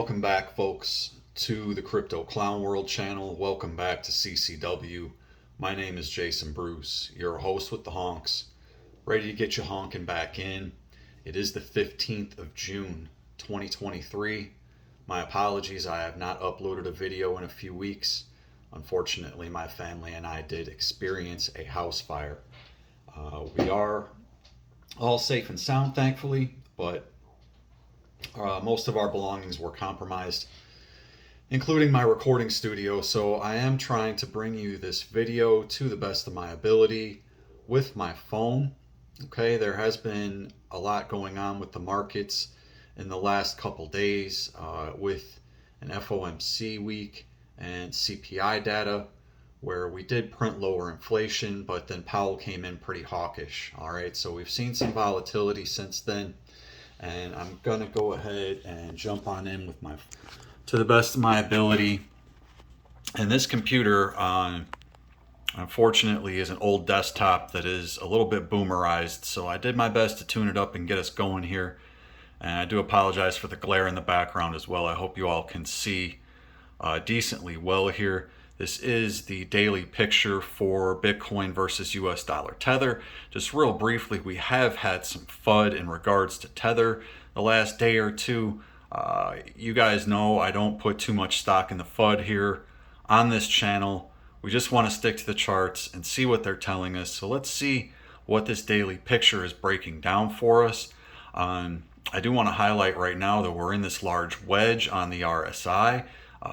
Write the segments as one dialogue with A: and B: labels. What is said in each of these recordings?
A: Welcome back, folks, to the Crypto Clown World channel. Welcome back to CCW. My name is Jason Bruce, your host with the honks, ready to get you honking back in. It is the 15th of June, 2023. My apologies, I have not uploaded a video in a few weeks. Unfortunately, my family and I did experience a house fire. We are all safe and sound, thankfully, but most of our belongings were compromised, including my recording studio. So I am trying to bring you this video to the best of my ability with my phone. Okay, there has been a lot going on with the markets in the last couple days with an FOMC week and CPI data, where we did print lower inflation, but then Powell came in pretty hawkish. All right, so we've seen some volatility since then, and I'm gonna go ahead and jump on in with to the best of my ability. And this computer, unfortunately, is an old desktop that is a little bit boomerized, so I did my best to tune it up and get us going here. And I do apologize for the glare in the background as well. I hope you all can see decently well here. This is the daily picture for Bitcoin versus US dollar Tether. Just real briefly, we have had some FUD in regards to Tether the last day or two. You guys know I don't put too much stock in the FUD here on this channel. We just want to stick to the charts and see what they're telling us. So let's see what this daily picture is breaking down for us. I do want to highlight right now that we're in this large wedge on the RSI.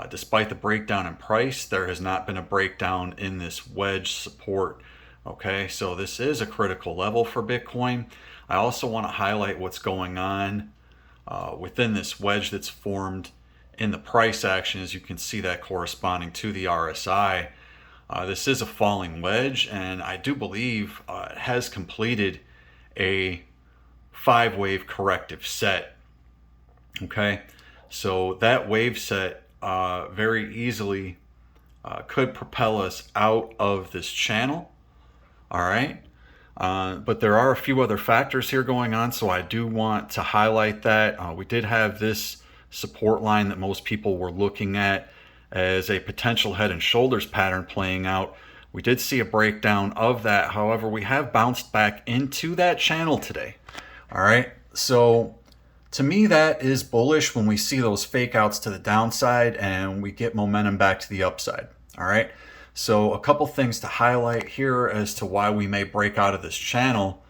A: Despite the breakdown in price, there has not been a breakdown in this wedge support. Okay, so this is a critical level for Bitcoin. I also want to highlight what's going on within this wedge that's formed in the price action. As you can see, that corresponding to the RSI. This is a falling wedge, and I do believe it has completed a 5-wave corrective set. Okay, so that wave set very easily could propel us out of this channel. All right, but there are a few other factors here going on, so I do want to highlight that. We did have this support line that most people were looking at as a potential head and shoulders pattern playing out. We did see a breakdown of that. However, we have bounced back into that channel today. All right, so to me, that is bullish when we see those fake outs to the downside and we get momentum back to the upside. All right, so a couple things to highlight here as to why we may break out of this channel.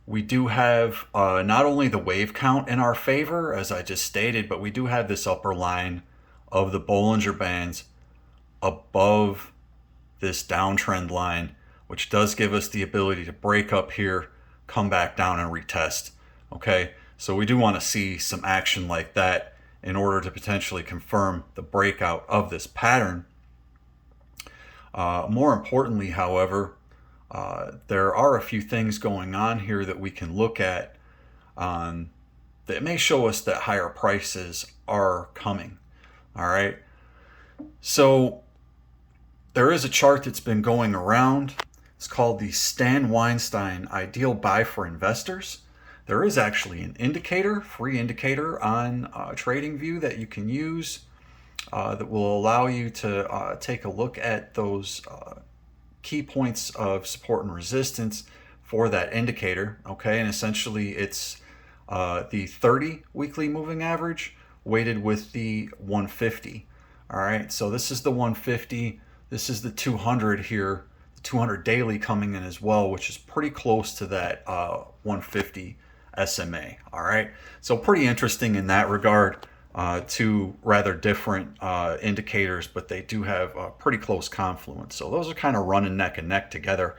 A: We do have not only the wave count in our favor, as I just stated, but we do have this upper line of the Bollinger Bands above this downtrend line, which does give us the ability to break up here, come back down and retest. Okay, so we do want to see some action like that in order to potentially confirm the breakout of this pattern. More importantly, however, there are a few things going on here that we can look at that may show us that higher prices are coming. All right, so there is a chart that's been going around. It's called the Stan Weinstein Ideal Buy for Investors. There is actually an indicator, free indicator on TradingView that you can use that will allow you to take a look at those key points of support and resistance for that indicator. Okay, and essentially it's the 30 weekly moving average weighted with the 150. All right, so this is the 150. This is the 200 here, the 200 daily coming in as well, which is pretty close to that 150 SMA. All right, so pretty interesting in that regard. Two rather different indicators, but they do have a pretty close confluence. So those are kind of running neck and neck together.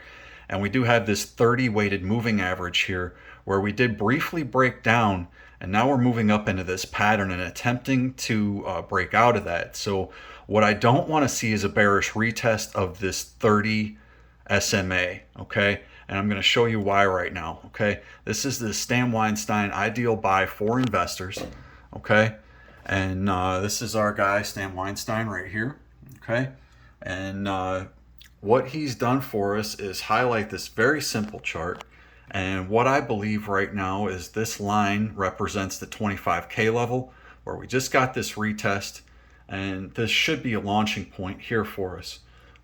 A: And we do have this 30 weighted moving average here where we did briefly break down, and now we're moving up into this pattern and attempting to break out of that. So what I don't want to see is a bearish retest of this 30 SMA. Okay, and I'm going to show you why right now. Okay, this is the Stan Weinstein Ideal Buy for Investors. Okay, and this is our guy Stan Weinstein right here. Okay, and what he's done for us is highlight this very simple chart And what I believe right now is this line represents the 25K level where we just got this retest, and this should be a launching point here for us.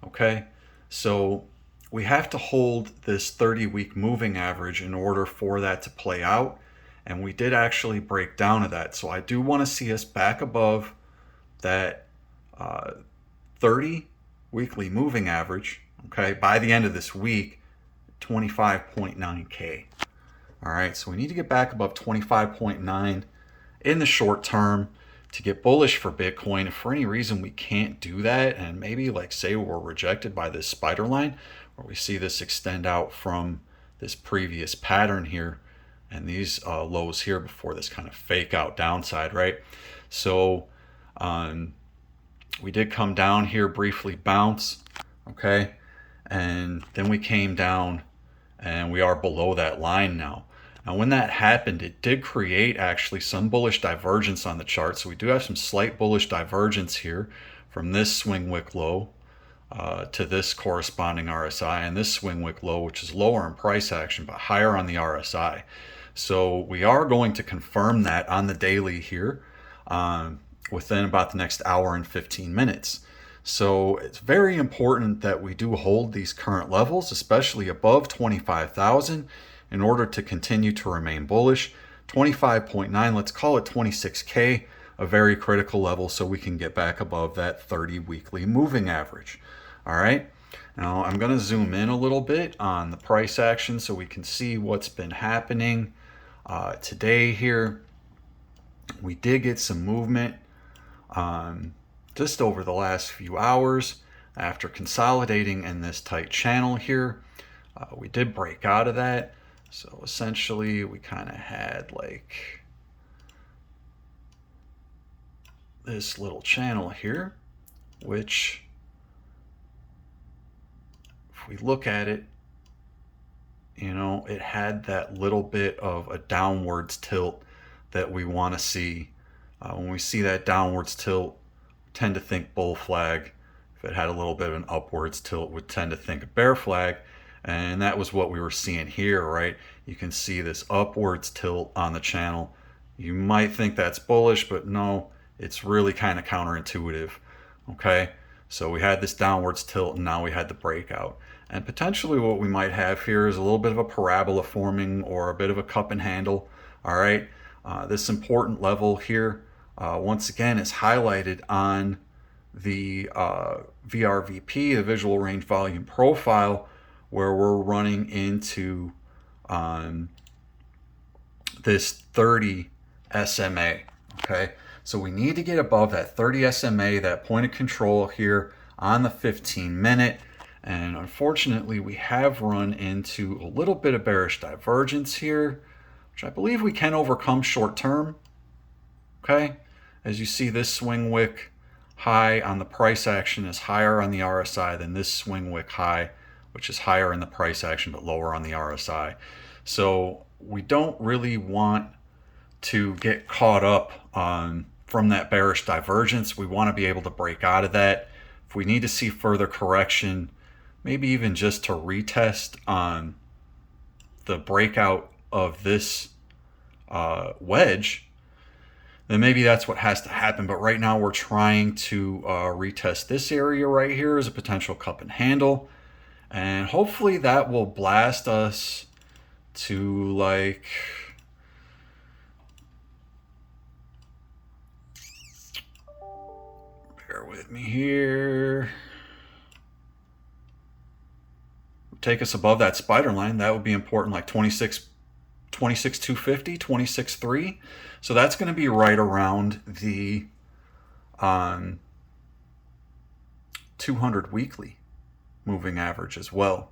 A: Okay, so we have to hold this 30-week moving average in order for that to play out, and we did actually break down to that. So I do want to see us back above that 30 weekly moving average, okay, by the end of this week, 25.9K. All right, so we need to get back above 25.9 in the short term to get bullish for Bitcoin. If for any reason we can't do that, and maybe like say we're rejected by this spider line, where we see this extend out from this previous pattern here and these lows here before this kind of fake out downside, right? So we did come down here, briefly bounce, okay, and then we came down and we are below that line now. Now when that happened, it did create actually some bullish divergence on the chart. So we do have some slight bullish divergence here from this swing wick low to this corresponding RSI, and this swing wick low, which is lower in price action but higher on the RSI. So we are going to confirm that on the daily here within about the next hour and 15 minutes. So it's very important that we do hold these current levels, especially above 25,000, in order to continue to remain bullish. 25.9, let's call it 26K, a very critical level so we can get back above that 30 weekly moving average. All right, now I'm going to zoom in a little bit on the price action so we can see what's been happening today here. We did get some movement just over the last few hours after consolidating in this tight channel here. We did break out of that. So essentially we kind of had like this little channel here, which if we look at it, you know, it had that little bit of a downwards tilt that we want to see. When we see that downwards tilt, we tend to think bull flag. If it had a little bit of an upwards tilt, we tend to think a bear flag. And that was what we were seeing here, right? You can see this upwards tilt on the channel. You might think that's bullish, but no, it's really kind of counterintuitive, okay? So we had this downwards tilt, and now we had the breakout. And potentially what we might have here is a little bit of a parabola forming or a bit of a cup and handle, all right? This important level here, once again, is highlighted on the VRVP, the Visual Range Volume Profile, where we're running into this 30 SMA, okay? So we need to get above that 30 SMA, that point of control here on the 15-minute. And unfortunately, we have run into a little bit of bearish divergence here, which I believe we can overcome short term, okay? As you see, this swing wick high on the price action is higher on the RSI than this swing wick high, which is higher in the price action but lower on the RSI. So we don't really want to get caught up from that bearish divergence. We want to be able to break out of that. If we need to see further correction, maybe even just to retest on the breakout of this wedge, then maybe that's what has to happen. But right now we're trying to retest this area right here as a potential cup and handle. And hopefully that will blast us to like, bear with me here, take us above that spider line. That would be important, like 26,250, 26,3. So that's going to be right around the 200 weekly moving average as well.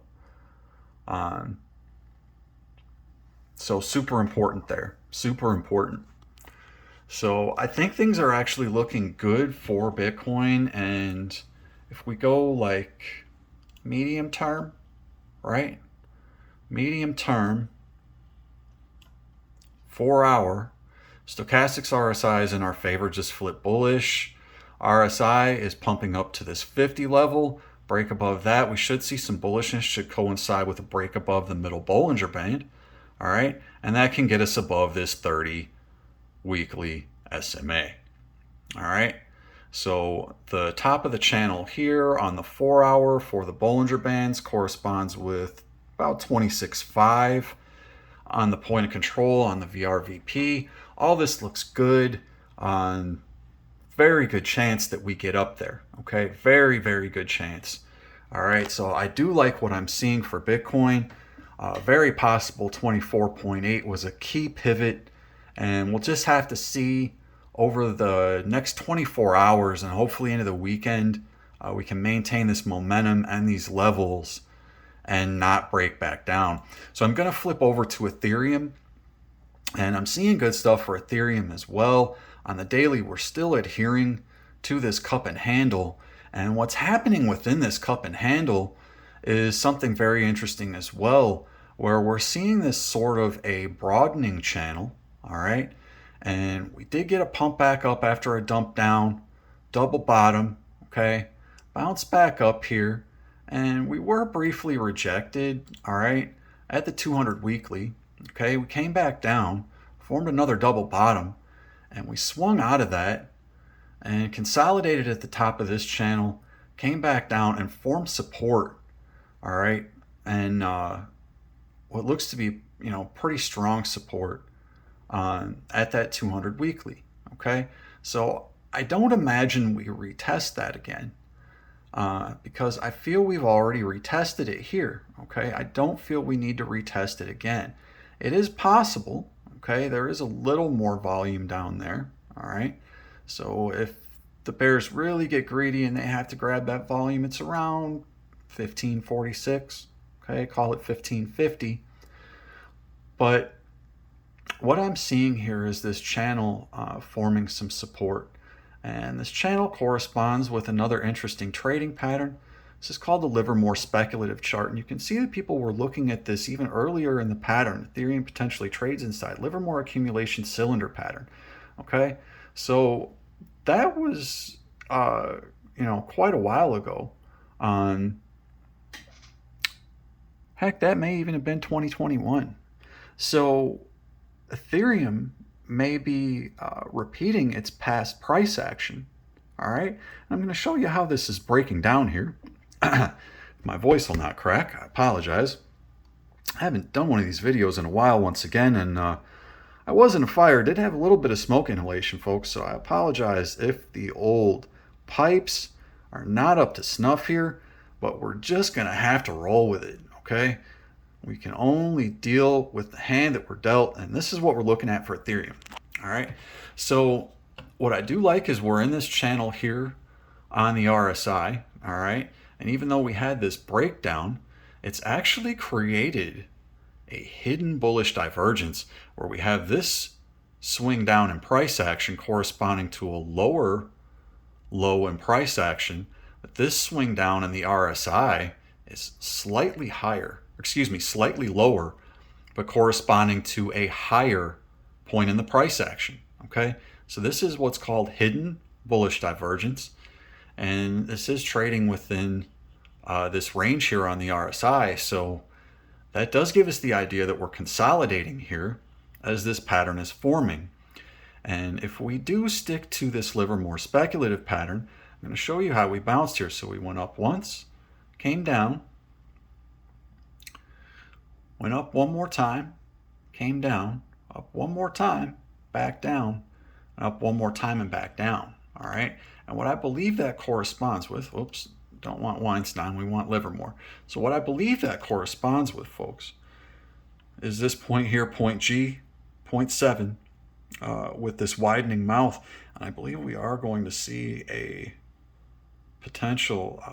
A: So super important there, super important. So I think things are actually looking good for Bitcoin. And if we go like medium term, right? Medium term, 4 hour, stochastics RSI is in our favor, just flip bullish. RSI is pumping up to this 50 level. Break above that, we should see some bullishness, should coincide with a break above the middle Bollinger Band. All right. And that can get us above this 30 weekly SMA. All right. So the top of the channel here on the 4-hour for the Bollinger Bands corresponds with about 26.5 on the point of control on the VRVP. All this looks good. Very good chance that we get up there. Okay, very, very good chance. All right, so I do like what I'm seeing for Bitcoin. Very possible 24.8 was a key pivot, and we'll just have to see over the next 24 hours and hopefully into the weekend, we can maintain this momentum and these levels and not break back down. So I'm going to flip over to Ethereum, and I'm seeing good stuff for Ethereum as well. On the daily, we're still adhering to this cup and handle. And what's happening within this cup and handle is something very interesting as well, where we're seeing this sort of a broadening channel, all right? And we did get a pump back up after a dump down, double bottom, okay? Bounce back up here, and we were briefly rejected, all right, at the 200 weekly, okay? We came back down, formed another double bottom, and we swung out of that and consolidated at the top of this channel, came back down and formed support, all right? And what looks to be, pretty strong support at that 200 weekly, okay? So I don't imagine we retest that again because I feel we've already retested it here, okay? I don't feel we need to retest it again. It is possible, okay? There is a little more volume down there, all right? So if the bears really get greedy and they have to grab that volume, it's around 1546, okay? Call it 1550. But what I'm seeing here is this channel forming some support. And this channel corresponds with another interesting trading pattern. This is called the Livermore speculative chart. And you can see that people were looking at this even earlier in the pattern. Ethereum potentially trades inside Livermore accumulation cylinder pattern. Okay, so that was, quite a while ago. Heck, that may even have been 2021. So Ethereum may be repeating its past price action. All right, I'm going to show you how this is breaking down here. My voice will not crack. I apologize. I haven't done one of these videos in a while once again, and I was in a fire. Did have a little bit of smoke inhalation, folks, so I apologize if the old pipes are not up to snuff here, but we're just going to have to roll with it, okay? We can only deal with the hand that we're dealt, and this is what we're looking at for Ethereum. All right, so what I do like is we're in this channel here on the RSI, all right? And even though we had this breakdown, it's actually created a hidden bullish divergence where we have this swing down in price action corresponding to a lower low in price action, but this swing down in the RSI is slightly lower, but corresponding to a higher point in the price action, okay? So this is what's called hidden bullish divergence, and this is trading within this range here on the RSI, so that does give us the idea that we're consolidating here as this pattern is forming. And if we do stick to this Livermore speculative pattern, I'm going to show you how we bounced here. So we went up once, came down, went up one more time, came down, up one more time, back down, and up one more time and back down. All right. And what I believe that corresponds with, oops, don't want Weinstein, we want Livermore. So what I believe that corresponds with, folks, is this point here, point G, 0.7, with this widening mouth. And I believe we are going to see a potential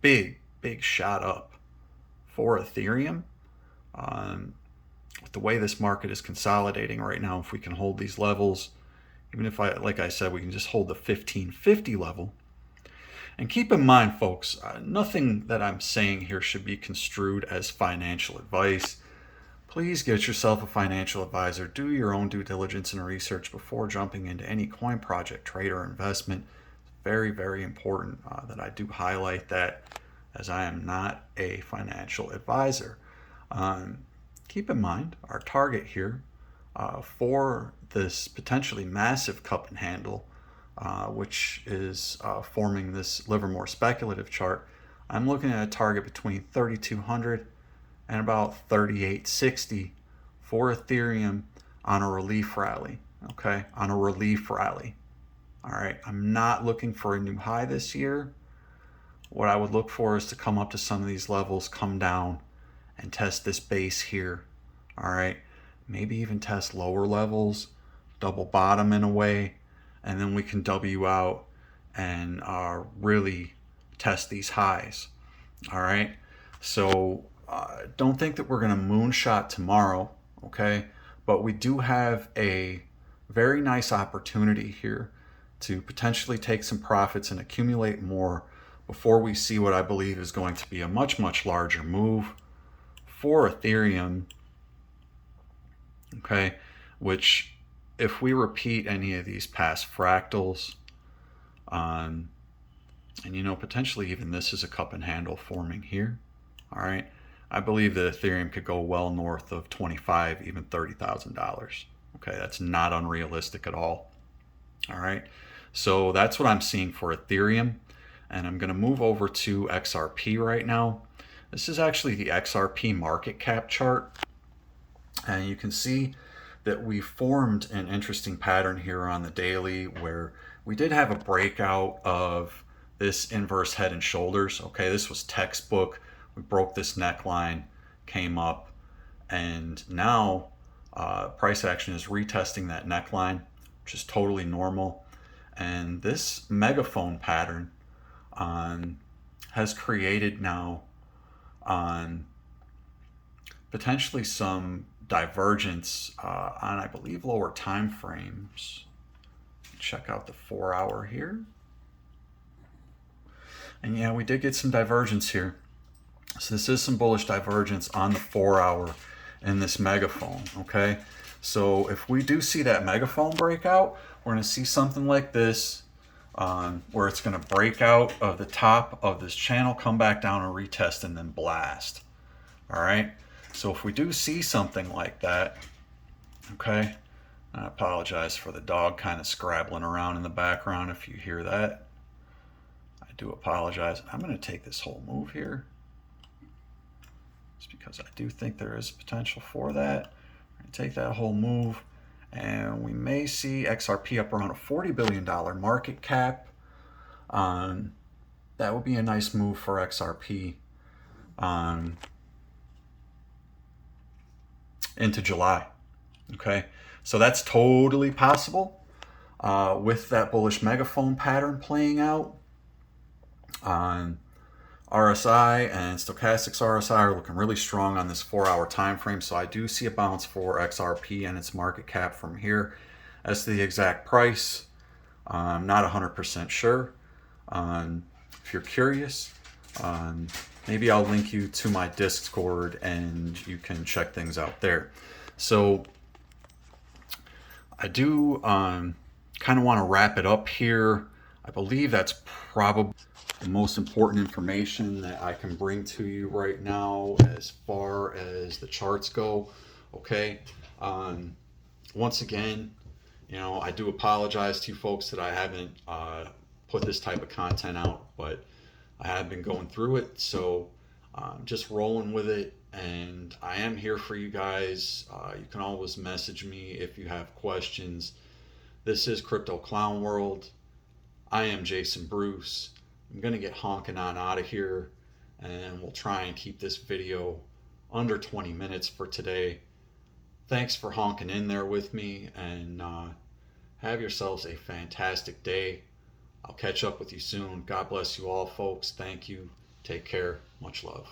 A: big shot up for Ethereum. With the way this market is consolidating right now, if we can hold these levels, even if like I said, we can just hold the 1550 level. And keep in mind, folks, nothing that I'm saying here should be construed as financial advice. Please get yourself a financial advisor. Do your own due diligence and research before jumping into any coin project, trade, or investment. It's very, very important that I do highlight that, as I am not a financial advisor. keep in mind our target here for this potentially massive cup and handle, which is forming this Livermore speculative chart. I'm looking at a target between 3,200 and about 3,860 for Ethereum on a relief rally. Okay, on a relief rally. All right, I'm not looking for a new high this year. What I would look for is to come up to some of these levels, come down, and test this base here. All right, maybe even test lower levels, double bottom in a way, and then we can W out and really test these highs. All right, so don't think that we're going to moonshot tomorrow, okay? But we do have a very nice opportunity here to potentially take some profits and accumulate more before we see what I believe is going to be a much, much larger move for Ethereum, okay? Which, if we repeat any of these past fractals, and potentially even this is a cup and handle forming here, all right? I believe that Ethereum could go well north of $25,000, even $30,000. Okay, that's not unrealistic at all. All right, so that's what I'm seeing for Ethereum. And I'm going to move over to XRP right now. This is actually the XRP market cap chart. And you can see that we formed an interesting pattern here on the daily where we did have a breakout of this inverse head and shoulders. Okay, this was textbook. We broke this neckline, came up, and now price action is retesting that neckline, which is totally normal. And this megaphone pattern has created now on potentially some divergence on, I believe, lower time frames. Check out the 4-hour here. And yeah, we did get some divergence here. So this is some bullish divergence on the 4-hour in this megaphone, okay? So if we do see that megaphone breakout, we're going to see something like this, where it's going to break out of the top of this channel, come back down and retest, and then blast. All right? So if we do see something like that, okay, I apologize for the dog kind of scrabbling around in the background if you hear that. I do apologize. I'm going to take this whole move here, just because I do think there is potential for that. I'm going to take that whole move, and we may see XRP up around a $40 billion market cap. That would be a nice move for XRP into July. Okay, so that's totally possible with that bullish megaphone pattern playing out. RSI and stochastics RSI are looking really strong on this 4-hour time frame, so I do see a bounce for XRP and its market cap from here. As to the exact price, I'm not 100% sure. If you're curious, maybe I'll link you to my Discord and you can check things out there. So I do kind of want to wrap it up here. I believe that's probably the most important information that I can bring to you right now as far as the charts go. Okay, once again, I do apologize to you folks that I haven't put this type of content out, but I have been going through it, so just rolling with it, and I am here for you guys. You can always message me if you have questions. This is Crypto Clown World. I am Jason Bruce. I'm going to get honking on out of here, and we'll try and keep this video under 20 minutes for today. Thanks for honking in there with me, and have yourselves a fantastic day. I'll catch up with you soon. God bless you all, folks. Thank you. Take care. Much love.